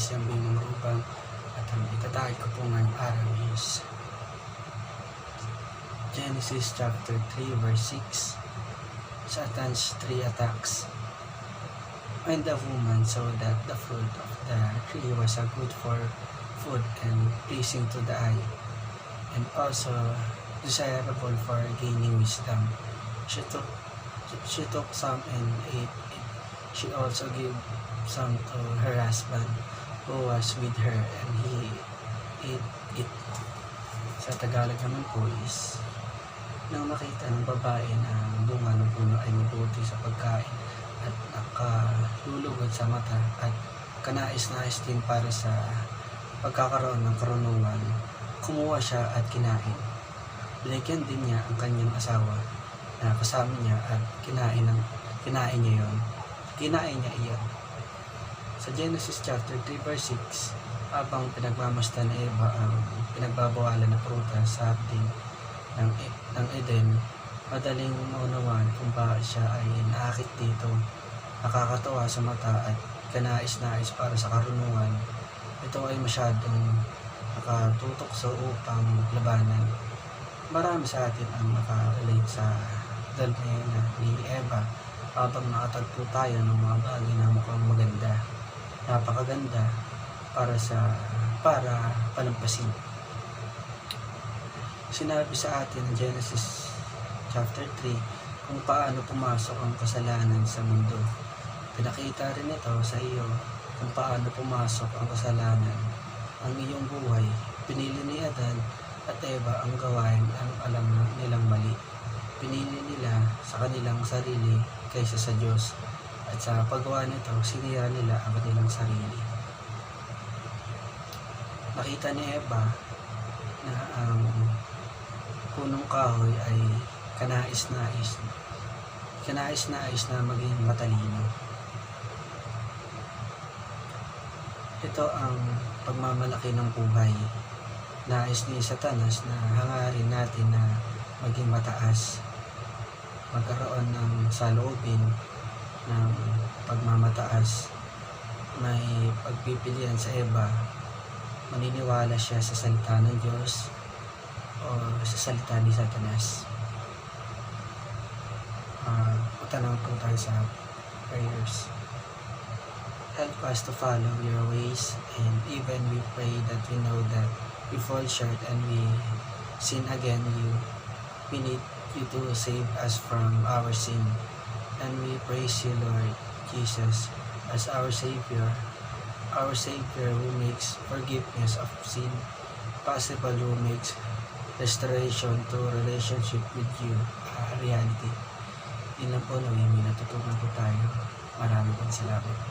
is yung Binong Rubang at ang itatahid ko po ngayong araw is Genesis chapter 3 verse 6. Satan's 3 attacks. And the woman saw that the fruit of the tree was good for food and pleasing to the eye, and also desirable for gaining wisdom. She took some and ate it. She also gave some to her husband who was with her, and he ate it. Sa Tagalog naman po is, nang makita ng babae na ang bunga ng puno ay mabuti sa pagkain at nakalulugod sa mata at kanais-nais din para sa pagkakaroon ng karunungan, kumuha siya at kinain. Binigyan din niya ang kanyang asawa na kasama niya at kinain niya iyon. Sa Genesis chapter 3 verse 6, habang pinagmamasdan ni Eva ang pinagbabawalan na prutas sa hardin ng Eden, madaling maunawaan kung bakit siya ay naakit dito. Nakakatawa sa mata at kanais-nais para sa karunungan. Ito ay masyadong nakatutok sa upang labanan. Marami sa atin ang nakarelate sa dalmena ni Eva habang nakatagpo tayo ng mga bagay na mukhang maganda, napakaganda para palampasin. Sinabi sa atin ng Genesis chapter 3 kung paano pumasok ang kasalanan sa mundo. Pinakita rin ito sa iyo kung paano pumasok ang kasalanan ang iyong buhay. Pinili ni Adan at Eva ang gawain ang alam nilang mali. Pinili nila sa kanilang sarili kaysa sa Diyos, at sa paggawa nito, sinira nila ang kanilang sarili. Nakita ni Eva na ang punong kahoy ay kanais-nais na maging matalino. Ito ang pagmamalaki ng buhay. Nais ni Satanas na hangarin natin na maging mataas, magkaroon ng saloobin ng pagmamataas. May pagpipilian sa Eva, maniniwala siya sa salita ng Diyos o sa salita ni Satanas. Tanong po tayo sa prayers. Help us to follow your ways, and even we pray that we know that we fall short and we sin again we need you to save us from our sin. And we praise you, Lord Jesus, as our Savior who makes forgiveness of sin possible, who makes restoration to relationship with you a reality. Yun lang po, may natutunan po tayo. Maraming salamat.